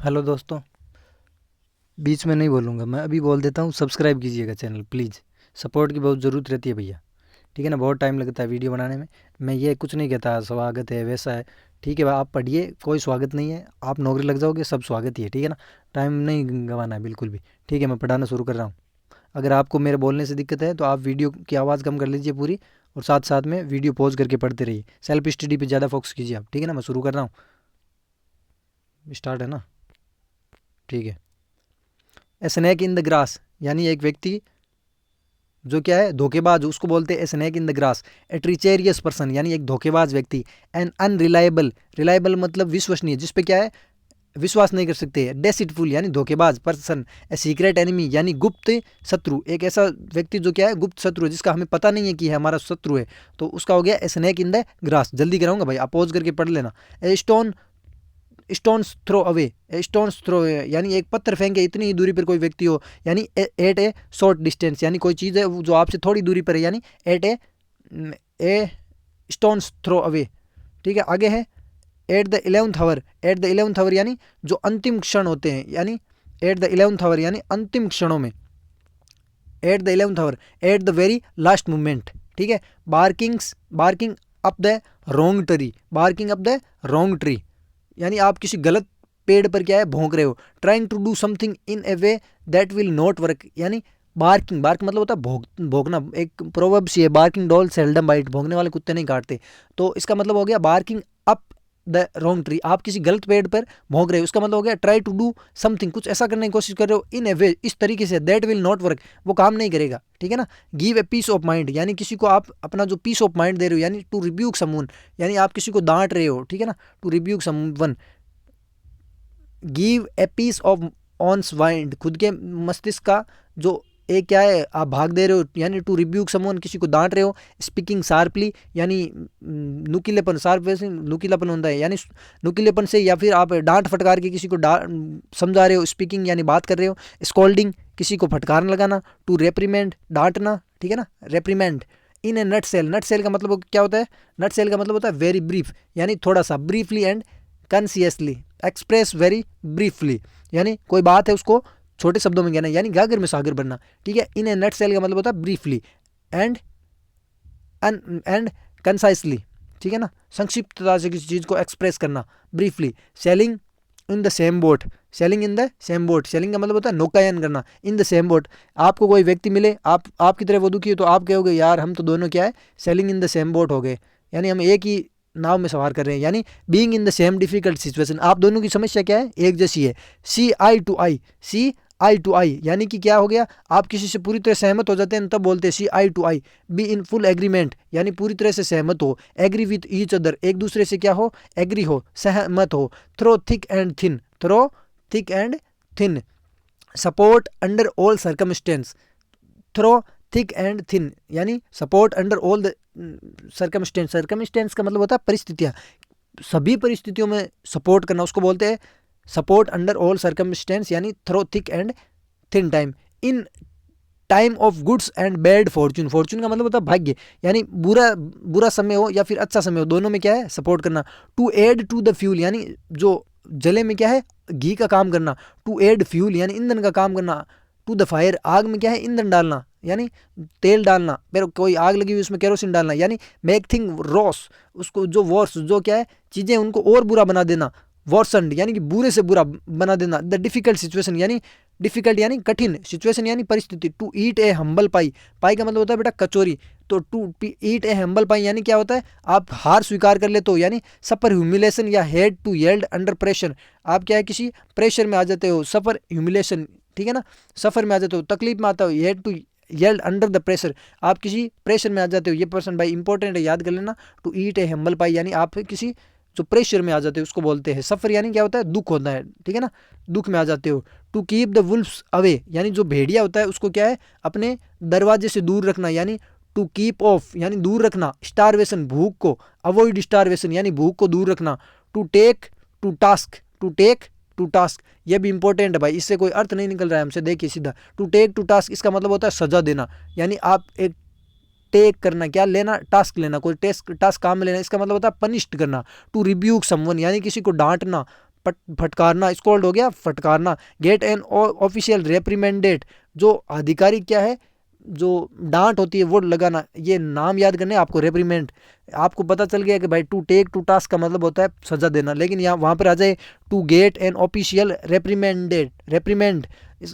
Hello दोस्तों, बीच में नहीं बोलूँगा मैं, अभी बोल देता हूँ। सब्सक्राइब कीजिएगा चैनल प्लीज़। सपोर्ट की बहुत ज़रूरत रहती है भैया, ठीक है ना। बहुत टाइम लगता है वीडियो बनाने में। मैं ये कुछ नहीं कहता स्वागत है वैसा है, ठीक है। आप पढ़िए, कोई स्वागत नहीं है। आप नौकरी लग जाओगे, सब स्वागत ही है, ठीक है ना। टाइम नहीं गंवाना है बिल्कुल भी, ठीक है। मैं पढ़ाना शुरू कर रहा हूँ। अगर आपको मेरे बोलने से दिक्कत है तो आप वीडियो की आवाज़ कम कर लीजिए पूरी, और साथ साथ में वीडियो पॉज करके पढ़ते रहिए। सेल्फ स्टडी पे ज़्यादा फोकस कीजिए आप, ठीक है ना। मैं शुरू कर रहा हूँ, स्टार्ट है ना, ठीक है। ए स्नैक इन द ग्रास, यानी एक व्यक्ति जो क्या है, धोखेबाज, उसको बोलते हैं snake in the grass. A treacherous person, यानी एक धोखेबाज व्यक्ति। एन अनरिलायबल, रिलायबल मतलब विश्वसनीय, जिस पे क्या है, विश्वास नहीं कर सकते। डेसिटफुल यानी धोखेबाज पर्सन। ए सीक्रेट एनिमी यानी गुप्त शत्रु, एक ऐसा व्यक्ति जो क्या है, गुप्त शत्रु है, जिसका हमें पता नहीं है कि है हमारा शत्रु है। तो उसका हो गया स्नैक इन द ग्रास। जल्दी कराऊंगा भाई, अपोज करके पढ़ लेना। A stone, stone's throw away, stone's throw away यानी एक पत्थर फेंके इतनी ही दूरी पर कोई व्यक्ति हो, यानी एट ए शॉर्ट डिस्टेंस, यानी कोई चीज़ है जो आपसे थोड़ी दूरी पर है, यानी at a stone's throw away, ठीक है। आगे है at the 11th hour, at the 11th hour यानी जो अंतिम क्षण होते हैं, यानी एट द 11th आवर यानी अंतिम क्षणों में। At the 11th hour, at the very last moment, ठीक है। Barkings, barking up the wrong tree, barking up the wrong tree यानी आप किसी गलत पेड़ पर क्या है, भौंक रहे हो। Trying to do something in a way that will not work, यानी बार्किंग, बार्क मतलब होता है भौंकना। एक प्रोवर्ब सी है, बार्किंग डॉग सेल्डम बाइट, भौंकने वाले कुत्ते नहीं काटते। तो इसका मतलब हो गया barking up the wrong tree, आप किसी गलत पेड़ पर भौंक रहे हो। उसका मतलब हो गया ट्राई टू डू समथिंग, कुछ ऐसा करने की कोशिश कर रहे हो, इन ए वे, इस तरीके से, दैट विल नॉट वर्क, वो काम नहीं करेगा, ठीक है ना। Give a piece of mind, यानी किसी को आप अपना जो पीस ऑफ माइंड दे रहे हो, यानी टू रिब्यूक समवन, यानी आप किसी को डांट रहे हो, ठीक है ना। To rebuke someone. Give a piece of one's mind, खुद के मस्तिष्क का जो एक क्या है, आप भाग दे रहे हो, यानी टू रिब्यूक समवन, किसी को डांट रहे हो। स्पीकिंग शार्पली यानी नुकीलेपन, शार्प वैसे नुकीलापन होता है, यानी नुकीलेपन से, या फिर आप डांट फटकार के किसी को समझा रहे हो। स्पीकिंग यानी बात कर रहे हो। स्कॉल्डिंग किसी को फटकार लगाना। टू रेप्रीमेंड डांटना, ठीक है ना, रेप्रीमेंड। इन ए नट सेल, नट सेल का मतलब क्या होता है, नट सेल का मतलब होता है वेरी ब्रीफ, यानी थोड़ा सा, briefly and concisely, express very briefly, यानी कोई बात है उसको छोटे शब्दों में कहना, यानी गागर में सागर बनना, ठीक है। इन ए नट सेल का मतलब होता है ब्रीफली एंड एंड कंसाइसली, ठीक है ना, संक्षिप्तता से किसी चीज़ को एक्सप्रेस करना, briefly. Selling in the same boat, selling in the same boat, selling का मतलब होता है नौकायन करना। इन द सेम बोट, आपको कोई व्यक्ति मिले, आप आपकी तरह वो दुखी हो, तो आप कहोगे यार हम तो दोनों क्या है, selling in the same boat हो गए, यानी हम एक ही नाव में सवार कर रहे हैं। यानी being in the same difficult situation, आप दोनों की समस्या क्या है, एक जैसी है। सी eye to I, C eye to आई यानी कि क्या हो गया, आप किसी से पूरी तरह सहमत हो जाते हैं तब बोलते हैं see eye to eye. Be in full agreement यानी पूरी तरह से सहमत हो। एग्री विथ ईच अदर, एक दूसरे से क्या हो, एग्री हो, सहमत हो। Through thick and thin, through thick and thin. Support under all circumstances, through thick and thin यानी support under all the circumstances, circumstances का मतलब होता है परिस्थितियाँ, सभी परिस्थितियों में सपोर्ट करना, उसको बोलते हैं सपोर्ट अंडर ऑल सर्कमस्टेंस, यानी through thick and thin time. In time of goods and bad fortune, fortune का मतलब होता है भाग्य, यानी बुरा बुरा समय हो या फिर अच्छा समय हो, दोनों में क्या है, सपोर्ट करना। To add to the fuel यानी जो जले में क्या है, घी का काम करना। टू एड फ्यूल यानी ईंधन का काम करना। टू द फायर, आग में क्या है, ईंधन डालना, यानी तेल डालना। फिर कोई आग लगी हुई उसमें केरोसिन डालना, यानी मेक थिंग रॉस, उसको जो वर्स, जो क्या है चीज़ें उनको और बुरा बना देना। वर्सनड यानी कि बुरे से बुरा बना देना। द डिफिकल्ट सिचुएशन यानी डिफिकल्ट यानी कठिन, सिचुएशन यानी परिस्थिति। टू ईट ए हम्बल पाई, पाई का मतलब होता है बेटा कचौरी। तो टू ईट ए हम्बल पाई यानी क्या होता है, आप हार स्वीकार कर लेते हो, यानी सफर ह्यूमिलेशन या head to yield under pressure, आप क्या है किसी प्रेशर में आ जाते हो, सफर ह्यूमिलेशन, ठीक है ना, सफर में आ जाते हो, तकलीफ में आता हो। Head to yield under the pressure, आप किसी प्रेशर में आ जाते हो। ये पर्सन भाई इंपॉर्टेंट है, याद कर लेना। टू ईट ए हम्बल पाई यानी आप किसी जो प्रेशर में आ जाते हो उसको बोलते हैं सफर, यानी क्या होता है, दुख होता है, ठीक है ना, दुख में आ जाते हो। To keep the wolfs away यानी जो भेड़िया होता है उसको क्या है, अपने दरवाजे से दूर रखना, यानी टू कीप ऑफ यानी दूर रखना। स्टारवेशन भूख को, अवॉइड स्टारवेशन यानी भूख को दूर रखना। To take to task, to take to task, ये भी इंपॉर्टेंट है भाई, इससे कोई अर्थ नहीं निकल रहा है हमसे, देखिए सीधा। टू टेक टू टास्क इसका मतलब होता है सजा देना, यानी आप एक टेक करना, क्या लेना, टास्क लेना, कोई टास्क काम में लेना, इसका मतलब होता है पनिश्ड करना। टू रिब्यूक समवन यानी किसी को डांटना, फटकारना, स्कोल्ड हो गया फटकारना। गेट एन ऑफिशियल रेप्रिमेंडेड, जो आधिकारिक क्या है, जो डांट होती है वो लगाना, ये नाम याद करने आपको। रेप्रीमेंड, आपको पता चल गया कि भाई टू टेक टू टास्क का मतलब होता है सजा देना, लेकिन यहाँ वहाँ पर आ जाए to get an official reprimanded, reprimand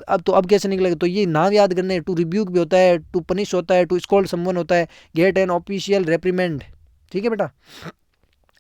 अब कैसे निकलेगा, तो ये नाम याद करने। टू रिब्यूक भी होता है, टू पनिश होता है, टू स्कोल्ड समवन होता है, गेट एन ऑफिशियल रेप्रीमेंड। ठीक है बेटा।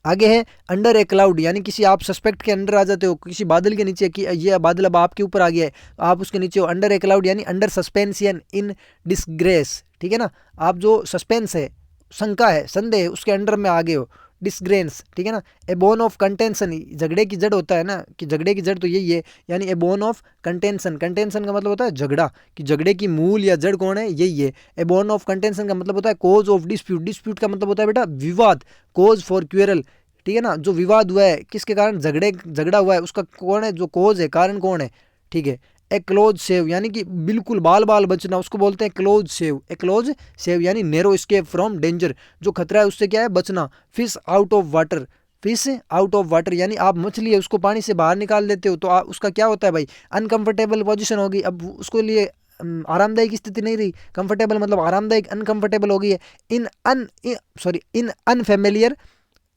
आगे है अंडर ए क्लाउड, यानी किसी आप सस्पेक्ट के अंडर आ जाते हो, किसी बादल के नीचे, कि ये बादल अब आपके ऊपर आ गया है, आप उसके नीचे हो। अंडर ए क्लाउड यानी अंडर सस्पेंशन इन डिसग्रेस, ठीक है ना, आप जो सस्पेंस है, शंका है, संदेह है, उसके अंडर में आ गए हो। डिसग्रेस, ठीक है ना। ए बोन ऑफ कंटेंशन, झगड़े की जड़ होता है ना, कि झगड़े की जड़ तो यही है, यानी ए बोन ऑफ कंटेंशन, कंटेंशन का मतलब होता है झगड़ा, कि झगड़े की मूल या जड़ कौन है, यही है। ए बोन ऑफ कंटेंशन का मतलब होता है कॉज ऑफ डिस्प्यूट, डिस्प्यूट का मतलब होता है बेटा विवाद, कॉज फॉर क्वेरल, ठीक है ना, जो विवाद हुआ है, किसके कारण झगड़ा हुआ है, उसका कौन है, जो कॉज है, कारण कौन है, ठीक है। ए क्लोज सेव, यानी कि बिल्कुल बाल बाल बचना, उसको बोलते हैं क्लोज सेव। ए क्लोज सेव यानी नैरो स्केप फ्रॉम डेंजर, जो खतरा है उससे क्या है, बचना। Fish out of water, fish out of water यानी आप मछली है उसको पानी से बाहर निकाल देते हो, तो उसका क्या होता है भाई, अनकंफर्टेबल पोजीशन होगी, अब उसको लिए आरामदायक स्थिति नहीं रही। कंफर्टेबल मतलब आरामदायक, अनकंफर्टेबल हो गई है। इन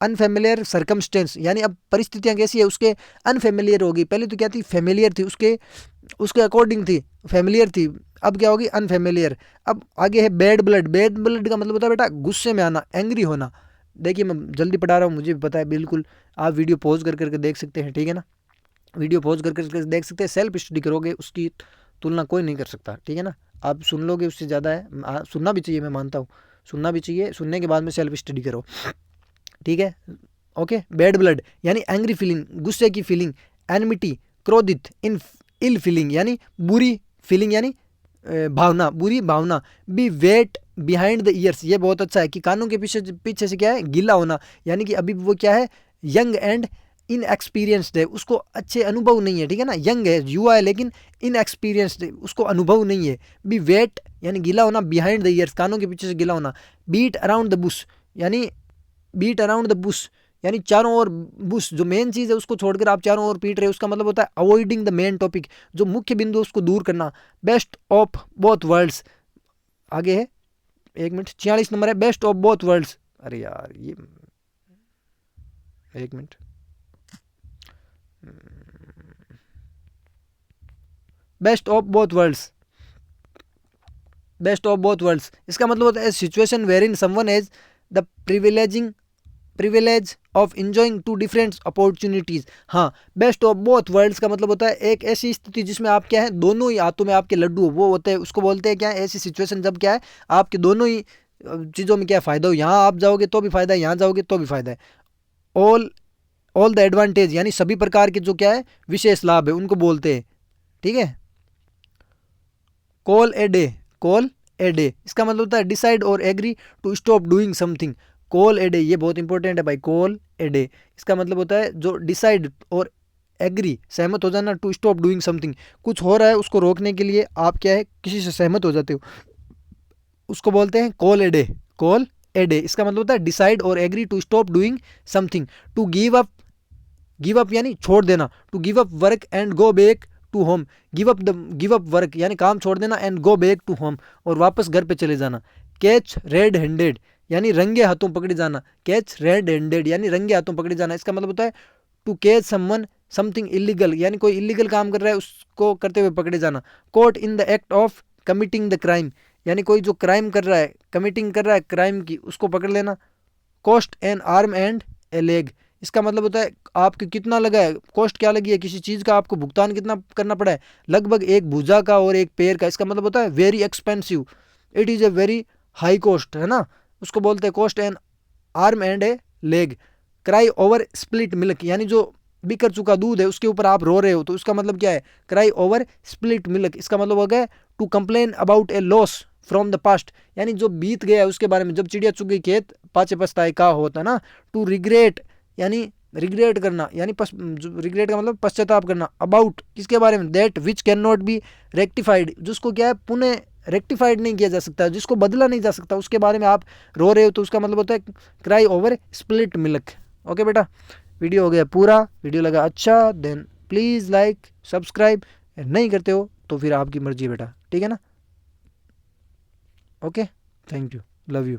अनफेमिलियर सर्कमस्टेंस, यानी अब परिस्थितियां कैसी है उसके, अनफेमिलियर होगी। पहले तो क्या थी, फेमिलियर थी, उसके अकॉर्डिंग थी, फेमिलियर थी, अब क्या होगी, अनफेमिलियर। अब आगे है बैड ब्लड, बैड ब्लड का मतलब होता है बेटा गुस्से में आना, एंग्री होना। देखिए मैं जल्दी पढ़ा रहा हूँ, मुझे भी पता है बिल्कुल, आप वीडियो पॉज करके देख सकते हैं, ठीक है ना, वीडियो पॉज करके देख सकते हैं। सेल्फ स्टडी करोगे उसकी तुलना कोई नहीं कर सकता, ठीक है ना, आप सुन लोगे उससे ज़्यादा है, सुनना भी चाहिए, मैं मानता हूँ सुनना भी चाहिए, सुनने के बाद में सेल्फ स्टडी करो, ठीक है। ओके, बैड ब्लड यानी एंग्री फीलिंग, गुस्से की फीलिंग। एनमिटी, क्रोधित। इल फीलिंग यानी बुरी फीलिंग, यानी भावना, बुरी भावना। Be wet behind the ears, ये बहुत अच्छा है, कि कानों के पीछे से क्या है, गीला होना, यानी कि अभी वो क्या है, यंग एंड इनएक्सपीरियंस्ड है, उसको अच्छे अनुभव नहीं है, ठीक है ना, यंग है, युवा है, लेकिन इनएक्सपीरियंस्ड है, उसको अनुभव नहीं है। बी वेट यानी गीला होना, बिहाइंड द ईयर्स कानों के पीछे से गीला होना। बीट अराउंड द बुश, यानी बीट अराउंड द बुश यानी चारों ओर, बुश जो मेन चीज़ है उसको छोड़कर आप चारों ओर पीट रहे हो, उसका मतलब होता है अवॉइडिंग द मेन टॉपिक, जो मुख्य बिंदु उसको दूर करना। बेस्ट ऑफ बोथ वर्ल्ड्स, आगे है 1 मिनट, 46 नंबर है, बेस्ट ऑफ बोथ वर्ल्ड्स। अरे यार ये 1 minute, best of both worlds, best of both worlds, इसका मतलब होता है situation where in someone has the privilege of enjoying two different opportunities. हाँ, बेस्ट ऑफ बोथ वर्ल्ड्स का मतलब होता है एक ऐसी स्थिति जिसमें आप क्या है, दोनों ही हाथों में आपके लड्डू हो, वो होते हैं, उसको बोलते हैं क्या है, ऐसी सिचुएशन जब क्या है आपके दोनों ही चीज़ों में क्या फ़ायदा हो, यहाँ आप जाओगे तो भी फ़ायदा है, यहाँ जाओगे तो भी फ़ायदा है। ऑल द एडवांटेज यानी सभी प्रकार के जो क्या है विशेष लाभ है उनको बोलते हैं, ठीक है। कॉल ए डे इसका मतलब होता है डिसाइड और agree to stop doing something. Call a day ये बहुत इंपॉर्टेंट है भाई, कॉल ए डे इसका मतलब होता है जो डिसाइड और एग्री सहमत हो जाना, टू स्टॉप डूइंग समथिंग कुछ हो रहा है उसको रोकने के लिए आप क्या है किसी से सहमत हो जाते हो, उसको बोलते हैं call a day. Call a day इसका मतलब होता है डिसाइड और agree to stop doing something. To give up यानी छोड़ देना, to give up work and go back to home. Give up work यानी काम छोड़ देना, and go back to home और वापस घर पे चले जाना। कैच रेड हैंडेड यानी रंगे हाथों पकड़े जाना, कैच रेड हैंडेड यानी रंगे हाथों पकड़े जाना, इसका मतलब होता है to catch someone something illegal यानी कोई इलीगल काम कर रहा है उसको करते हुए पकड़े जाना। Caught in the act of committing the crime यानी कोई जो क्राइम कर रहा है, कमिटिंग कर रहा है क्राइम की, उसको पकड़ लेना। Cost N arm and A leg इसका मतलब होता है आपको कितना लगा है, कॉस्ट क्या लगी है, किसी चीज़ का आपको भुगतान कितना करना पड़ा है, लगभग एक भुजा का और एक पैर का, इसका मतलब होता है very expensive, it is a very high cost, है ना, उसको बोलते हैं cost N arm and A leg. Cry over split milk यानी जो बिखर चुका दूध है उसके ऊपर आप रो रहे हो, तो उसका मतलब क्या है, क्राई ओवर स्प्लिट मिल्क इसका मतलब हो गया to complain about a loss from the past यानी जो बीत गया है उसके बारे में, जब चिड़िया चुग गई खेत पाचे पछताए का होता है ना। टू रिग्रेट यानी रिग्रेट करना यानी रिग्रेट का मतलब पश्चाताप करना। अबाउट किसके बारे में, that which can not be rectified जिसको क्या है पुनः रेक्टिफाइड नहीं किया जा सकता, जिसको बदला नहीं जा सकता, उसके बारे में आप रो रहे हो, तो उसका मतलब होता है cry over split milk. Okay बेटा, वीडियो हो गया पूरा, वीडियो लगा अच्छा देन प्लीज़ लाइक सब्सक्राइब, नहीं करते हो तो फिर आपकी मर्जी बेटा, ठीक है ना। Okay, thank you, love you.